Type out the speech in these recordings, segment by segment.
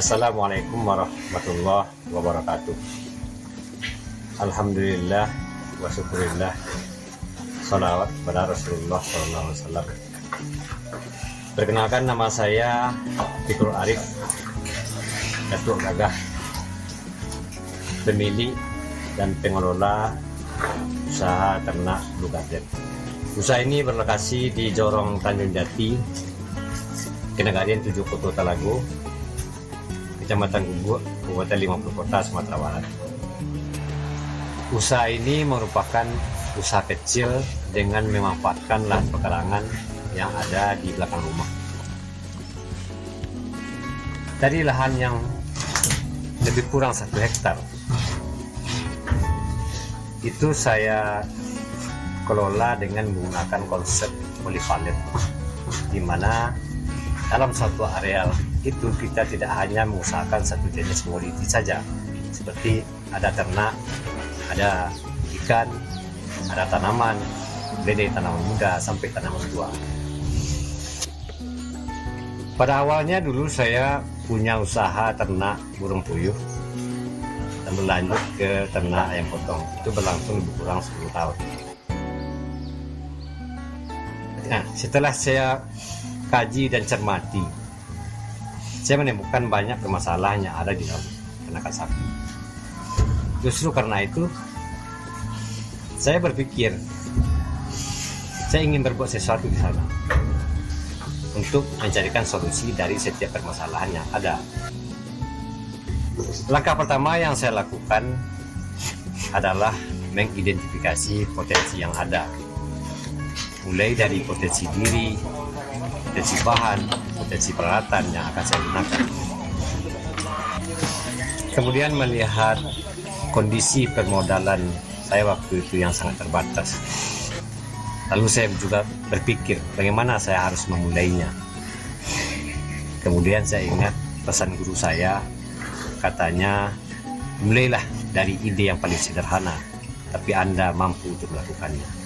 Assalamualaikum warahmatullahi wabarakatuh. Alhamdulillah wa syukurillah, salawat pada Rasulullah SAW. Perkenalkan, nama saya Fikrul Arif Datuk Gagah, pemilik dan pengelola usaha ternak Blue Garden. Usaha ini berlokasi di Jorong Tanjung Jati, Kinagarian 7 Kota Talago, Kecamatan Gubuk, Kabupaten 50 Kota, Sumatera Barat. Usaha ini merupakan usaha kecil dengan memanfaatkan lahan pekarangan yang ada di belakang rumah. Dari lahan yang lebih kurang 1 hektar, itu saya kelola dengan menggunakan konsep polyvalent, di mana dalam satu areal itu kita tidak hanya mengusahakan satu jenis komoditi saja, seperti ada ternak, ada ikan, ada tanaman, dari tanaman muda sampai tanaman tua. Pada awalnya dulu saya punya usaha ternak burung puyuh dan berlanjut ke ternak ayam potong. Itu berlangsung lebih kurang 10 tahun. Nah, setelah saya kaji dan cermati, saya menemukan banyak permasalahan yang ada di dalam peternakan sapi. Justru karena itu, saya berpikir saya ingin berbuat sesuatu di sana untuk mencarikan solusi dari setiap permasalahan yang ada. Langkah pertama yang saya lakukan adalah mengidentifikasi potensi yang ada, mulai dari potensi diri, potensi bahan, potensi peralatan yang akan saya gunakan. Kemudian melihat kondisi permodalan saya waktu itu yang sangat terbatas. Lalu saya juga berpikir bagaimana saya harus memulainya. Kemudian saya ingat pesan guru saya, katanya, mulailah dari ide yang paling sederhana, tapi Anda mampu untuk melakukannya.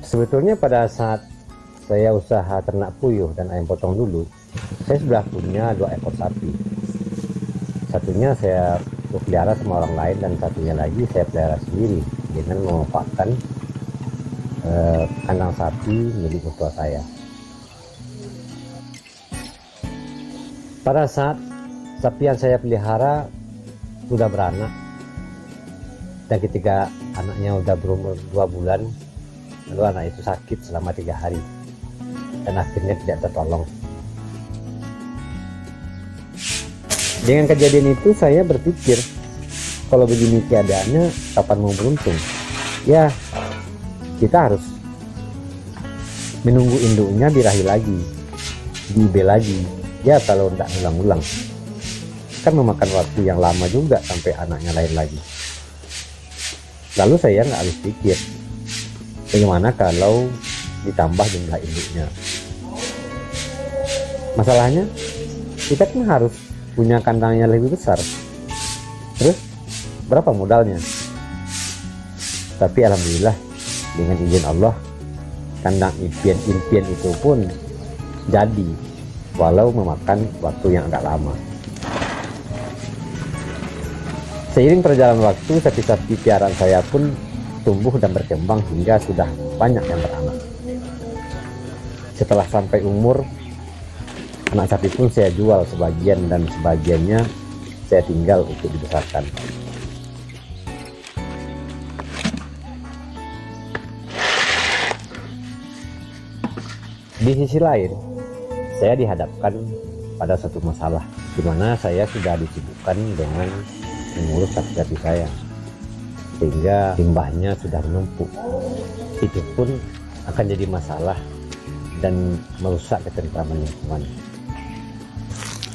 Sebetulnya pada saat saya usaha ternak puyuh dan ayam potong dulu, saya sudah punya 2 ekor sapi. Satunya saya pelihara sama orang lain dan satunya lagi saya pelihara sendiri dengan memanfaatkan kandang sapi milik mertua saya. Pada saat sapi yang saya pelihara sudah beranak, dan ketika anaknya sudah berumur 2 bulan, lalu anak itu sakit selama 3 hari dan akhirnya tidak tertolong. Dengan kejadian itu saya berpikir, kalau begini keadaannya kapan mau beruntung? Ya, kita harus menunggu induknya birahi lagi, diibe lagi. Ya, kalau tidak ulang-ulang kan memakan waktu yang lama juga sampai anaknya lahir lagi. Lalu saya nggak habis pikir, bagaimana kalau ditambah jumlah induknya? Masalahnya kita kan harus punya kandangnya lebih besar. Terus berapa modalnya? Tapi alhamdulillah dengan izin Allah, kandang impian itu pun jadi, walau memakan waktu yang agak lama. Seiring perjalanan waktu, sapi-sapi piaraan saya pun tumbuh dan berkembang hingga sudah banyak yang beranak. Setelah sampai umur, anak sapi pun saya jual sebagian dan sebagiannya saya tinggal untuk dibesarkan. Di sisi lain, saya dihadapkan pada satu masalah, di mana saya sudah disibukkan dengan mengurus sapi-sapi saya, sehingga limbahnya sudah menumpuk. Itu pun akan jadi masalah dan merusak ketentraman lingkungan.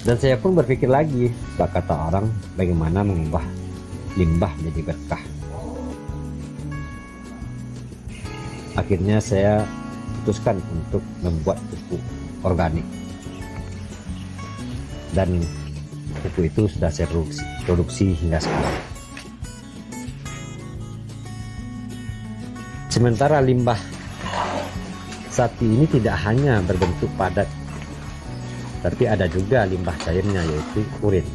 Dan saya pun berpikir lagi, kata orang, bagaimana mengubah limbah menjadi berkah. Akhirnya saya putuskan untuk membuat pupuk organik, dan pupuk itu sudah saya produksi hingga sekarang. Sementara limbah sapi ini tidak hanya berbentuk padat, tapi ada juga limbah cairnya yaitu urin.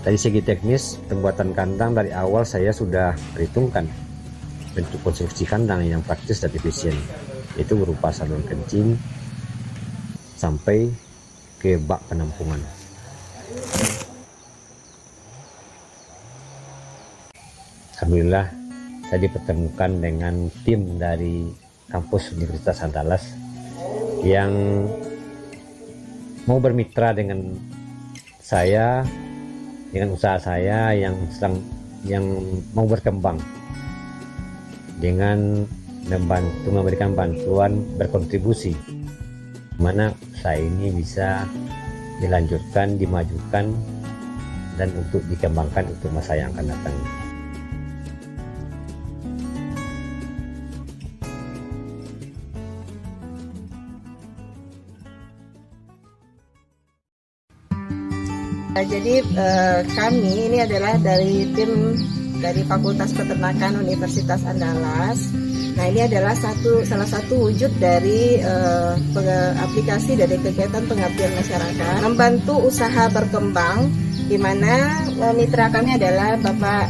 Dari segi teknis pembuatan kandang dari awal saya sudah perhitungkan bentuk konstruksi kandang yang praktis dan efisien, yaitu berupa saluran kencing sampai ke bak penampungan. Alhamdulillah saya dipertemukan dengan tim dari kampus Universitas Andalas yang mau bermitra dengan saya, dengan usaha saya yang mau berkembang, dengan memberikan bantuan berkontribusi, mana usaha ini bisa dilanjutkan, dimajukan, dan untuk dikembangkan untuk masa yang akan datang. Jadi kami ini adalah dari tim dari Fakultas Peternakan Universitas Andalas. Nah, ini adalah salah satu wujud dari aplikasi dari kegiatan pengabdian masyarakat membantu usaha berkembang, di mana mitra kami adalah Bapak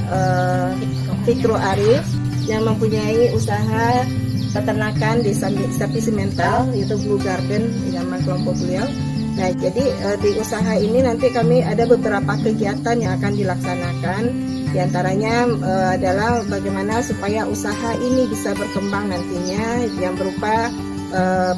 Fikro Arif yang mempunyai usaha peternakan di sapi simental, yaitu Blue Garden di nama kelompok beliau. Nah, jadi di usaha ini nanti kami ada beberapa kegiatan yang akan dilaksanakan. Di antaranya adalah bagaimana supaya usaha ini bisa berkembang nantinya, yang berupa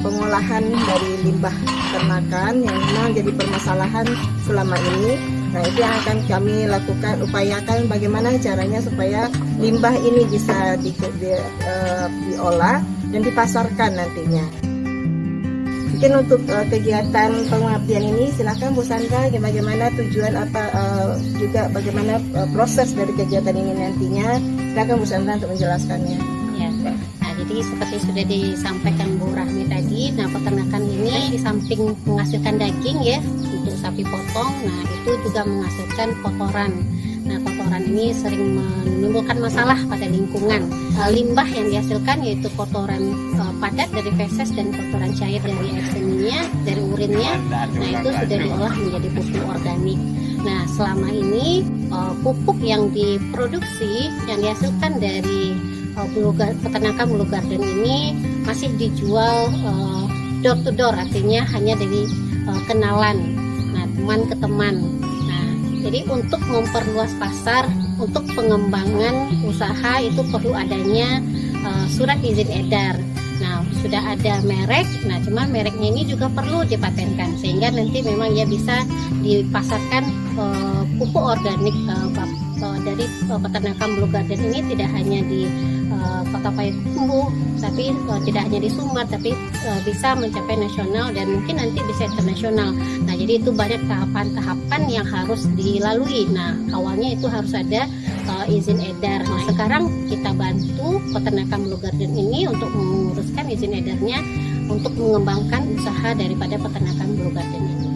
pengolahan dari limbah ternakan yang memang jadi permasalahan selama ini. Nah, itu yang akan kami lakukan, upayakan bagaimana caranya supaya limbah ini bisa diolah dan dipasarkan nantinya. Mungkin untuk kegiatan pengabdian ini silakan Bu Sandra, bagaimana tujuan juga bagaimana proses dari kegiatan ini nantinya. Silakan Bu Sandra untuk menjelaskannya. Ya. Nah, jadi seperti sudah disampaikan Bu Rahmi tadi, nah peternakan ini di samping menghasilkan daging ya untuk sapi potong, nah itu juga menghasilkan kotoran. Nah, kotoran ini sering menimbulkan masalah pada lingkungan. Limbah yang dihasilkan yaitu kotoran padat dari feses dan kotoran cair dari air seninya, dari urinnya. Nah, itu sudah diolah menjadi pupuk organik. Nah, selama ini pupuk yang diproduksi, yang dihasilkan dari peternakan Blue Garden ini masih dijual door to door, artinya hanya dari kenalan, nah teman ke teman. Jadi untuk memperluas pasar, untuk pengembangan usaha itu perlu adanya surat izin edar. Nah, sudah ada merek, nah cuma mereknya ini juga perlu dipatenkan sehingga nanti memang ya bisa dipasarkan pupuk organik dari peternakan Blue Garden ini tidak hanya di Kota Payakumbuh, tapi tidak hanya di Sumbar, tapi bisa mencapai nasional dan mungkin nanti bisa internasional. Nah, jadi itu banyak tahapan-tahapan yang harus dilalui. Nah, awalnya itu harus ada izin edar. Nah, sekarang kita bantu peternakan Blue Garden ini untuk menguruskan izin edarnya untuk mengembangkan usaha daripada peternakan Blue Garden ini.